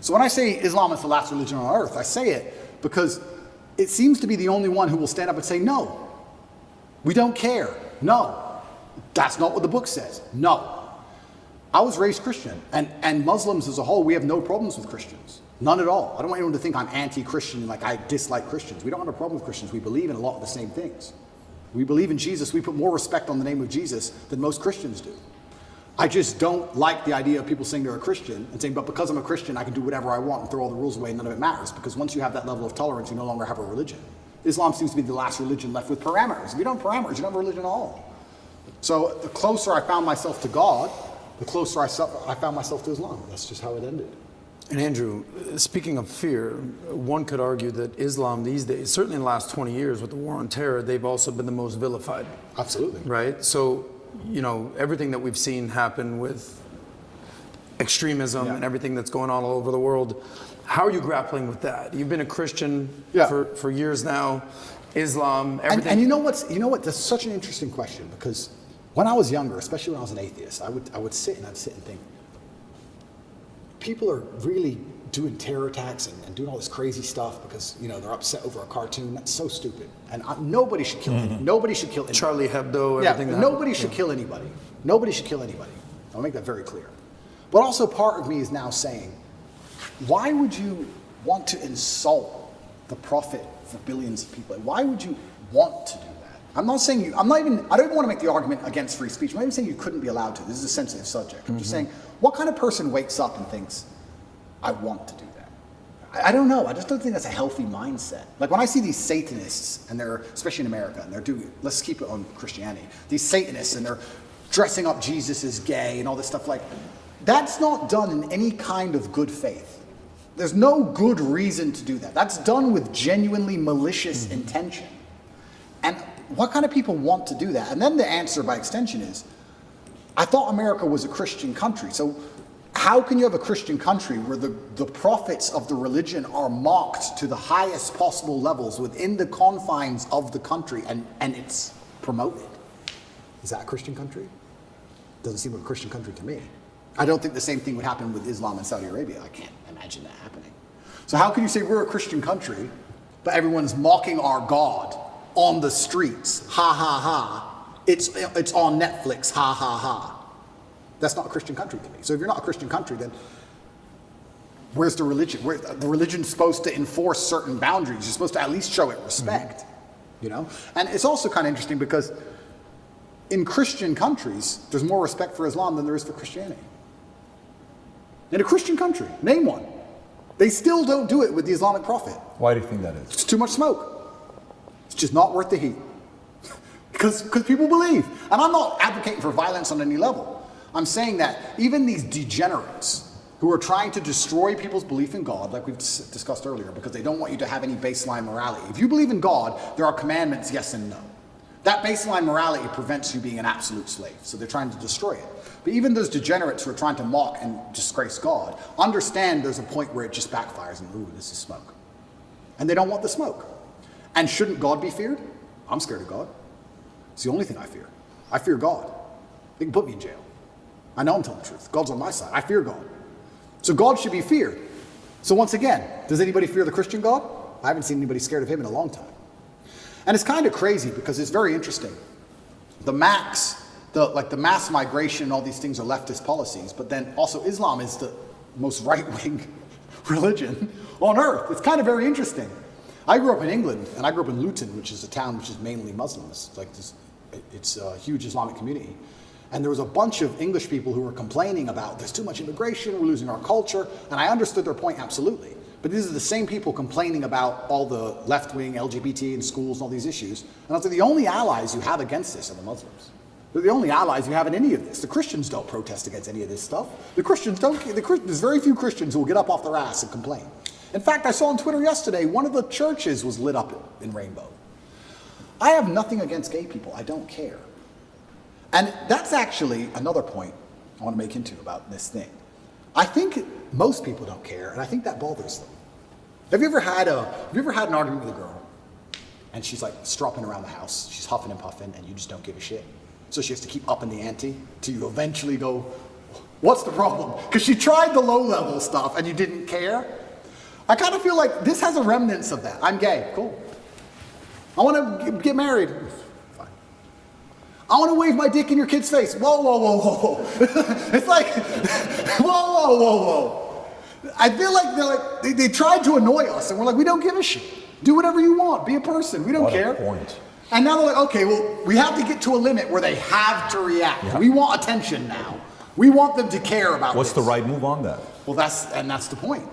So when I say Islam is the last religion on earth, I say it because it seems to be the only one who will stand up and say, no, we don't care. No, that's not what the book says. No. I was raised Christian, and Muslims as a whole, we have no problems with Christians. None at all. I don't want anyone to think I'm anti-Christian, like I dislike Christians. We don't have a problem with Christians. We believe in a lot of the same things. We believe in Jesus. We put more respect on the name of Jesus than most Christians do. I just don't like the idea of people saying they're a Christian and saying, but because I'm a Christian, I can do whatever I want and throw all the rules away and none of it matters. Because once you have that level of tolerance, you no longer have a religion. Islam seems to be the last religion left with parameters. If you don't have parameters, you don't have a religion at all. So the closer I found myself to God, the closer I found myself to Islam. That's just how it ended. And Andrew, speaking of fear, one could argue that Islam these days, certainly in the last 20 years with the war on terror, they've also been the most vilified. Absolutely. Right? So, you know, everything that we've seen happen with extremism and everything that's going on all over the world, how are you grappling with that? You've been a Christian for years now, Islam, everything. And you know what? That's such an interesting question, because when I was younger, especially when I was an atheist, I would sit and think, people are really doing terror attacks and doing all this crazy stuff because, you know, they're upset over a cartoon. That's so stupid. And nobody should kill anybody. Nobody should kill anybody. Charlie Hebdo, everything. Yeah, nobody should kill anybody. Nobody should kill anybody. I'll make that very clear. But also part of me is now saying, why would you want to insult the prophet for billions of people? Why would you want to do that? I'm not saying I don't even want to make the argument against free speech. I'm not even saying you couldn't be allowed to. This is a sensitive subject. I'm just saying, what kind of person wakes up and thinks, I want to do that? I don't know. I just don't think that's a healthy mindset. Like when I see these Satanists, and they're, especially in America, and they're doing, let's keep it on Christianity, these Satanists, and they're dressing up Jesus as gay and all this stuff, like, that's not done in any kind of good faith. There's no good reason to do that. That's done with genuinely malicious intention. And what kind of people want to do that? And then the answer by extension is, I thought America was a Christian country. So how can you have a Christian country where the prophets of the religion are mocked to the highest possible levels within the confines of the country, and it's promoted? Is that a Christian country? Doesn't seem like a Christian country to me. I don't think the same thing would happen with Islam in Saudi Arabia. I can't imagine that happening. So how can you say we're a Christian country, but everyone's mocking our God on the streets? Ha ha ha. It's on Netflix. Ha ha ha. That's not a Christian country to me. So if you're not a Christian country, then where's the religion? The religion's supposed to enforce certain boundaries. You're supposed to at least show it respect, you know? And it's also kind of interesting because in Christian countries, there's more respect for Islam than there is for Christianity. In a Christian country, name one. They still don't do it with the Islamic Prophet. Why do you think that is? It's too much smoke. It's just not worth the heat. Because people believe. And I'm not advocating for violence on any level. I'm saying that even these degenerates who are trying to destroy people's belief in God, like we've discussed earlier, because they don't want you to have any baseline morality. If you believe in God, there are commandments, yes and no. That baseline morality prevents you being an absolute slave. So they're trying to destroy it. But even those degenerates who are trying to mock and disgrace God, understand there's a point where it just backfires and, ooh, this is smoke. And they don't want the smoke. And shouldn't God be feared? I'm scared of God. It's the only thing I fear. I fear God. They can put me in jail. I know I'm telling the truth. God's on my side. I fear God. So God should be feared. So once again, does anybody fear the Christian God? I haven't seen anybody scared of him in a long time. And it's kind of crazy because it's very interesting. The mass migration and all these things are leftist policies, but then also Islam is the most right-wing religion on earth. It's kind of very interesting. I grew up in England, and I grew up in Luton, which is a town which is mainly Muslims. It's a huge Islamic community. And there was a bunch of English people who were complaining about there's too much immigration, we're losing our culture, and I understood their point absolutely. But these are the same people complaining about all the left-wing LGBT in schools and all these issues. And I was like, the only allies you have against this are the Muslims. They're the only allies you have in any of this. The Christians don't protest against any of this stuff. The Christians don't. There's very few Christians who will get up off their ass and complain. In fact, I saw on Twitter yesterday, one of the churches was lit up in rainbow. I have nothing against gay people. I don't care. And that's actually another point I want to make into about this thing. I think most people don't care, and I think that bothers them. Have you ever had an argument with a girl, and she's like stropping around the house, she's huffing and puffing, and you just don't give a shit? So she has to keep upping the ante till you eventually go, What's the problem? Because she tried the low-level stuff and you didn't care. I kind of feel like this has a remnants of that. I'm gay. Cool. I want to get married. Fine. I want to wave my dick in your kid's face. Whoa, whoa, whoa, whoa, whoa. It's like, whoa, whoa, whoa, whoa. I feel like they tried to annoy us, and we're like, we don't give a shit. Do whatever you want. Be a person. We don't care. Point. And now they're like, okay, well, we have to get to a limit where they have to react. Yeah. We want attention now. We want them to care about What's this. the right move on that? Well, that's the point.